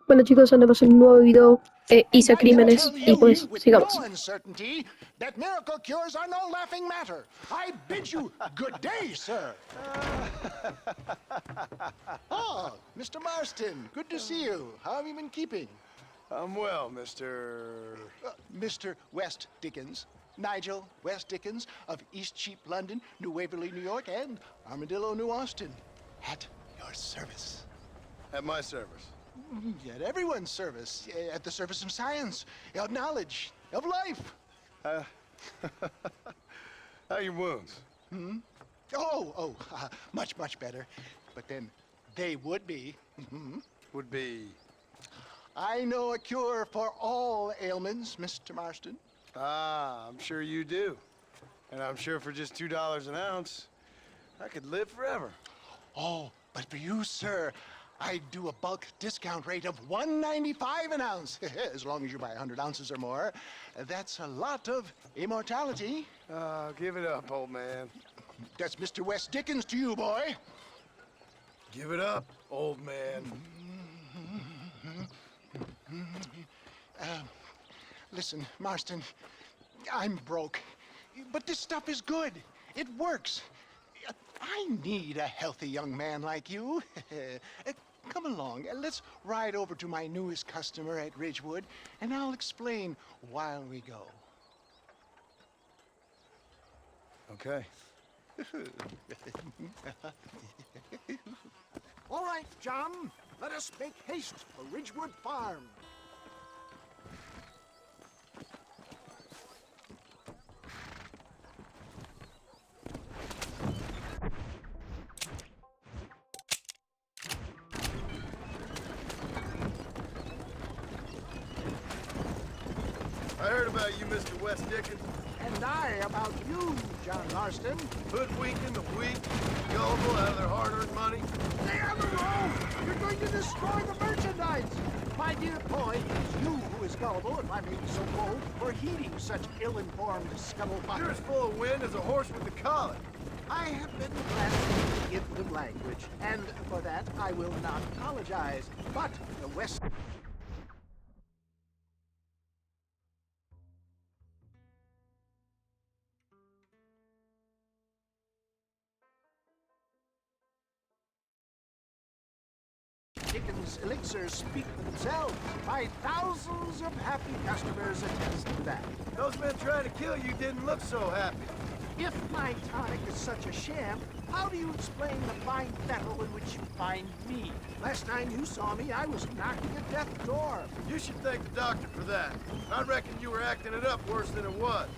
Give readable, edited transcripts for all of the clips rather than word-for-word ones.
Bueno chicos, andamos en un nuevo video. And Hice I can crímenes tell y you pues with no sigamos. uncertainty that miracle cures are no laughing matter. I bid you good day, sir. Oh, Mr. Marston, good to see you. How have you been keeping? I'm well, Mr. Mr. West Dickens. Nigel West Dickens of Eastcheap, London, New Waverly, New York, and Armadillo, New Austin. At your service. At my service. At everyone's service. At the service of science, of knowledge, of life. How are your wounds? Much, much better. But then they would be. Would be... I know a cure for all ailments, Mr. Marston. Ah, I'm sure you do. And I'm sure for just $2 an ounce, I could live forever. Oh, but for you, sir, I do a bulk discount rate of $1.95 an ounce. As long as you buy 100 ounces or more. That's a lot of immortality. Give it up, old man. That's Mr. West Dickens to you, boy. Give it up, old man. Listen, Marston, I'm broke. But this stuff is good. It works. I need a healthy young man like you. Come along, let's ride over to my newest customer at Ridgewood, and I'll explain while we go. Okay. All right, John, let us make haste for Ridgewood Farm. I heard about you, Mr. West Dickens. And I about you, John Marston. Hoodwinking the weak, gullible out of their hard-earned money. Stay on the road! You're going to destroy the merchandise! My dear boy, it's you who is gullible, if I may be so bold, for heeding such ill-informed scuttlebutt. You're as full of wind as a horse with the collar. I have been blasted in the language, and for that I will not apologize. But the West... Dickens elixirs speak for themselves. My thousands of happy customers attest to that. Those men trying to kill you didn't look so happy. If my tonic is such a sham, how do you explain the fine fettle in which you find me? Last time you saw me, I was knocking at death's door. You should thank the doctor for that. I reckon you were acting it up worse than it was.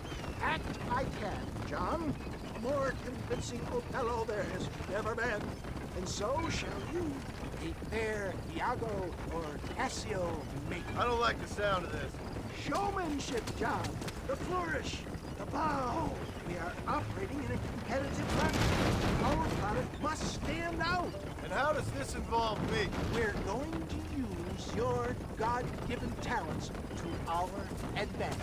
Act I can, John. A more convincing Othello there has never been. And so shall you. A fair Iago or Cassio make. I don't like the sound of this. Showmanship, John. The flourish. The bow. We are operating in a competitive market. Our product must stand out. And how does this involve me? We're going to use your God-given talents to our advantage.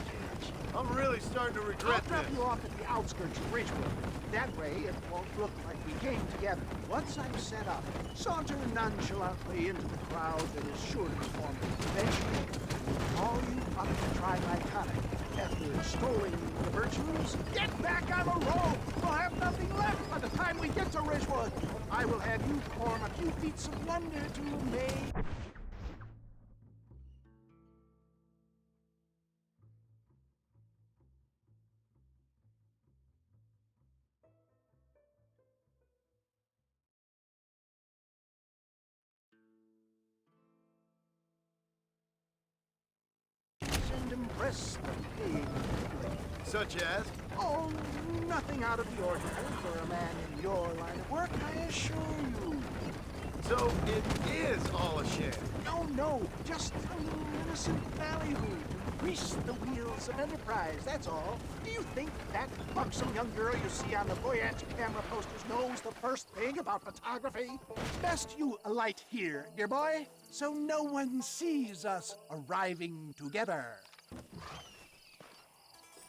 I'm really starting to I'll regret drop this. you off at the outskirts of Ridgewood. That way, it won't look like we came together. Once I'm set up, saunter nonchalantly into the crowd that is sure to form a convention. Call you up to try my tonic. After extolling the virtues, get back on the road! We'll have nothing left by the time we get to Ridgewood. I will have you perform a few feats of wonder to amaze. And impress the paying public. Such as? Oh, nothing out of the ordinary for a man in your line of work, I assure you. So it is all a sham. No, just a little innocent ballyhoo to grease the wheels of enterprise, that's all. Do you think that buxom young girl you see on the Voyage camera posters knows the first thing about photography? Best you alight here, dear boy, so no one sees us arriving together.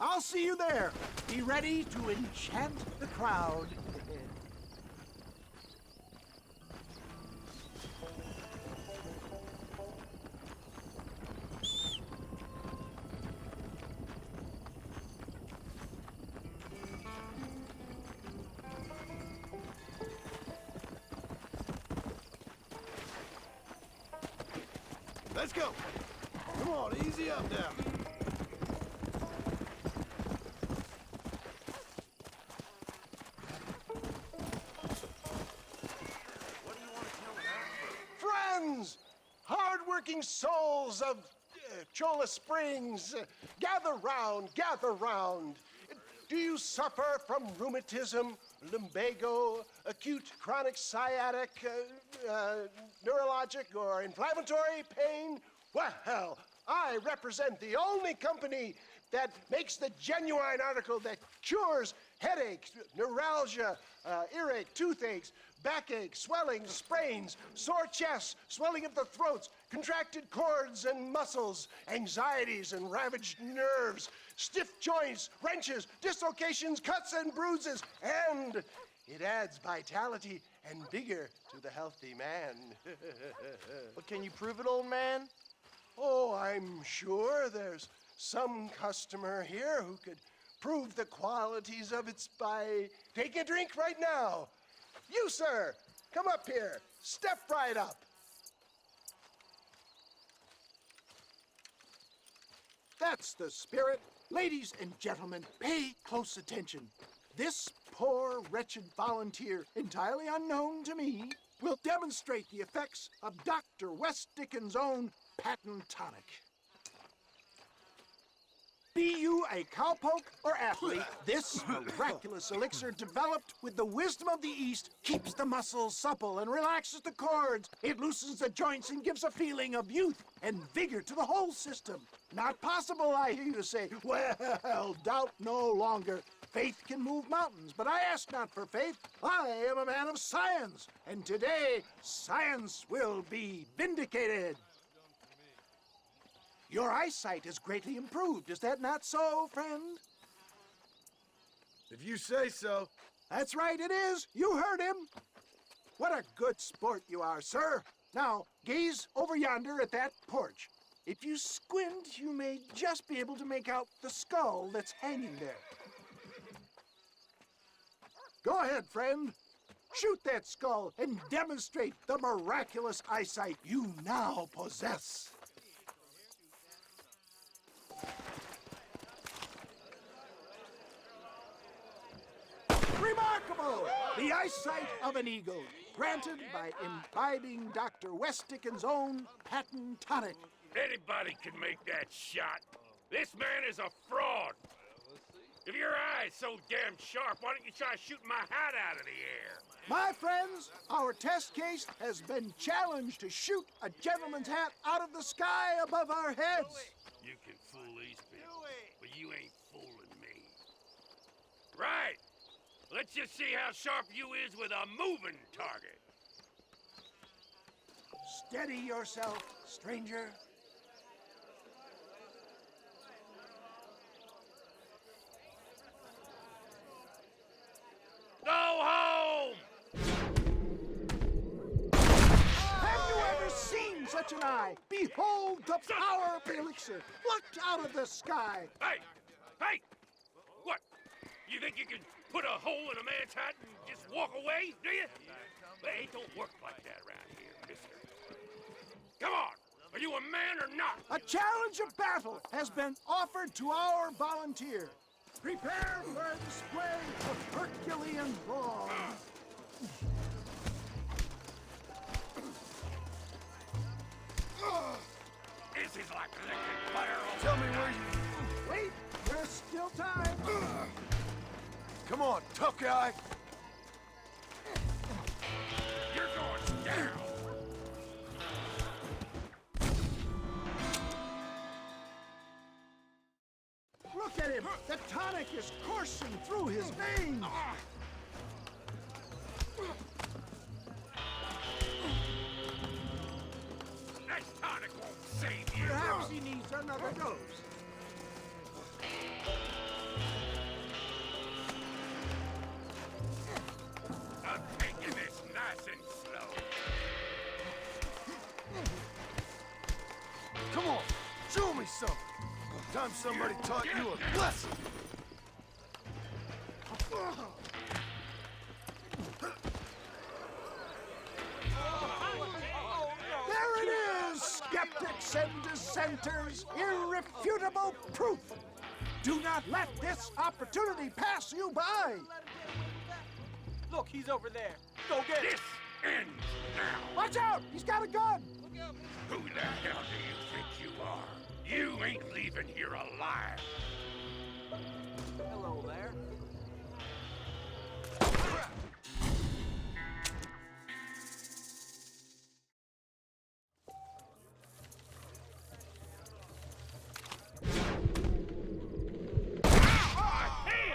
I'll see you there. Be ready to enchant the crowd. Let's go. Come on, easy up now. Friends! Hard-working souls of Cholla Springs, gather round, gather round. Do you suffer from rheumatism, lumbago, acute chronic sciatic, neurologic, or inflammatory pain? Well, I represent the only company that makes the genuine article that cures headaches, neuralgia, earache, toothaches, backache, swelling, sprains, sore chests, swelling of the throats, contracted cords and muscles, anxieties and ravaged nerves, stiff joints, wrenches, dislocations, cuts and bruises, and it adds vitality and vigor to the healthy man. But can you prove it, old man? Oh, I'm sure there's some customer here who could prove the qualities of it by taking a drink right now. You, sir, come up here. Step right up. That's the spirit. Ladies and gentlemen, pay close attention. This poor, wretched volunteer, entirely unknown to me, will demonstrate the effects of Dr. West Dickens' own patent tonic. Be you a cowpoke or athlete, this miraculous elixir developed with the wisdom of the East keeps the muscles supple and relaxes the cords. It loosens the joints and gives a feeling of youth and vigor to the whole system. Not possible, I hear you say. Well, doubt no longer. Faith can move mountains, but I ask not for faith. I am a man of science, and today science will be vindicated. Your eyesight is greatly improved. Is that not so, friend? If you say so. That's right, it is. You heard him. What a good sport you are, sir. Now, gaze over yonder at that porch. If you squint, you may just be able to make out the skull that's hanging there. Go ahead, friend. Shoot that skull and demonstrate the miraculous eyesight you now possess. Remarkable! The eyesight of an eagle, granted by imbibing Dr. West Dickens' own patent tonic. Anybody can make that shot. This man is a fraud. If your eye's so damn sharp, why don't you try shooting my hat out of the air? My friends, our test case has been challenged to shoot a gentleman's hat out of the sky above our heads. You can fool these people, but you ain't fooling me. Right. Let's just see how sharp you is with a moving target. Steady yourself, stranger. Go home! Have you ever seen such an eye? Behold the power of the elixir, plucked out of the sky. Hey! Hey! What? You think you can put a hole in a man's hat and just walk away, do you? Hey, it don't work like that around here, mister. Come on! Are you a man or not? A challenge of battle has been offered to our volunteer. Prepare for a display of Herculean brawn. This is like licking butter on Tell me where you... Wait, there's still time. Come on, tough guy. You're going down! Look at him. The tonic is coursing through his veins. That tonic won't save you! Perhaps he needs another dose. I'm taking this nice and slow. Come on, show me something. Time somebody taught you a lesson. There it is, skeptic. skeptics and dissenters, irrefutable proof. Do not let this opportunity pass you by. Look, he's over there. Go get him. This ends now. Watch out! He's got a gun! Who the hell do you think you are? You ain't leaving here alive. Hello there.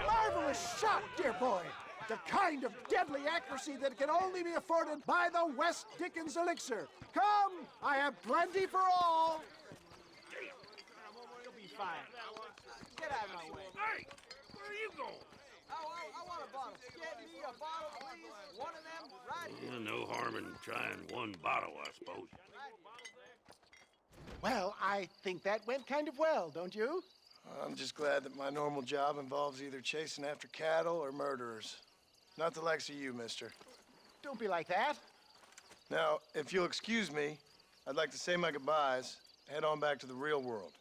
Marvelous shot, dear boy. The kind of deadly accuracy that can only be afforded by the West Dickens elixir. Come, I have plenty for all. You'll be fine. Get out of my way. Hey, where are you going? I want a bottle. Get me a bottle, please. One of them right here. No harm in trying one bottle, I suppose. Well, I think that went kind of well, don't you? I'm just glad that my normal job involves either chasing after cattle or murderers. Not the likes of you, mister. Don't be like that. Now, if you'll excuse me, I'd like to say my goodbyes, head on back to the real world.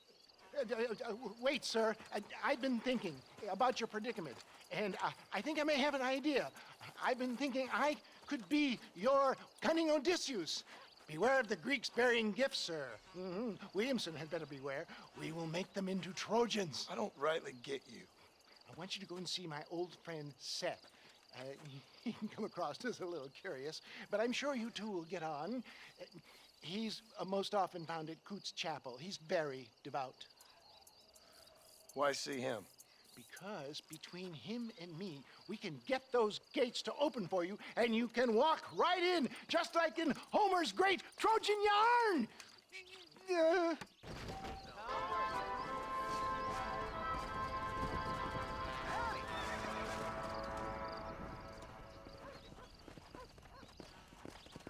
Wait, sir. I've been thinking about your predicament, and I think I may have an idea. I've been thinking I could be your cunning Odysseus. Beware of the Greeks burying gifts, sir. Williamson had better beware. We will make them into Trojans. I don't rightly get you. I want you to go and see my old friend Seth. He can come across as a little curious, but I'm sure you two will get on. He's most often found at Coots Chapel. He's very devout. Why see him? Because between him and me, we can get those gates to open for you, and you can walk right in, just like in Homer's great Trojan yarn.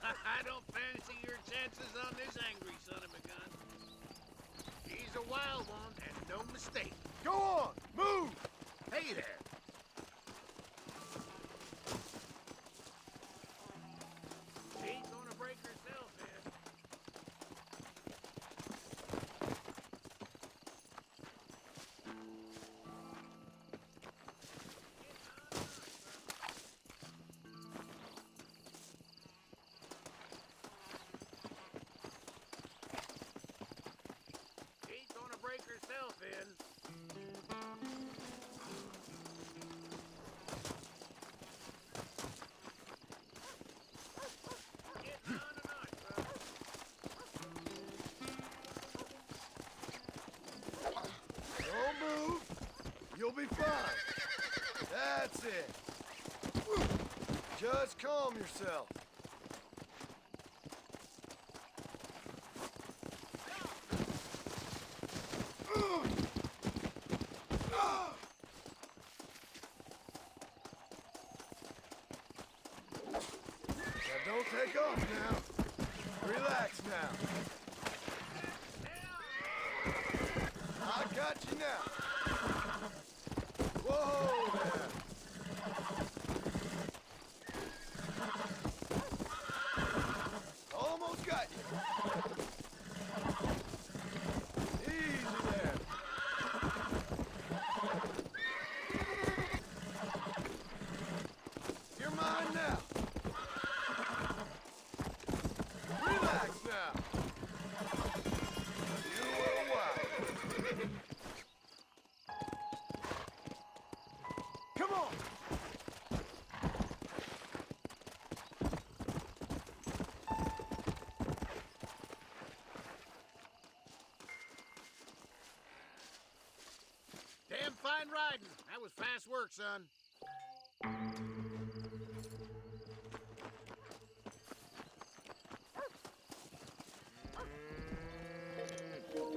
I don't fancy your chances on this angry son of a gun. He's a wild one, and no mistake. Go on, move! Hey there. She's gonna break herself in. She's gonna break herself in. Don't move. You'll be fine. That's it. Just calm yourself. Now don't take off now. Relax now. I got you now. Whoa there. Almost got you. Easy there. You're mine now. Relax now. You were wild. Come on. Damn fine riding. That was fast work, son.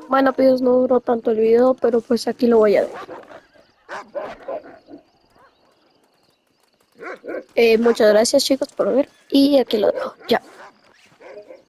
Bueno, pues no duró tanto el video, pero pues aquí lo voy a dejar. Muchas gracias chicos por ver y aquí lo dejo. Ya.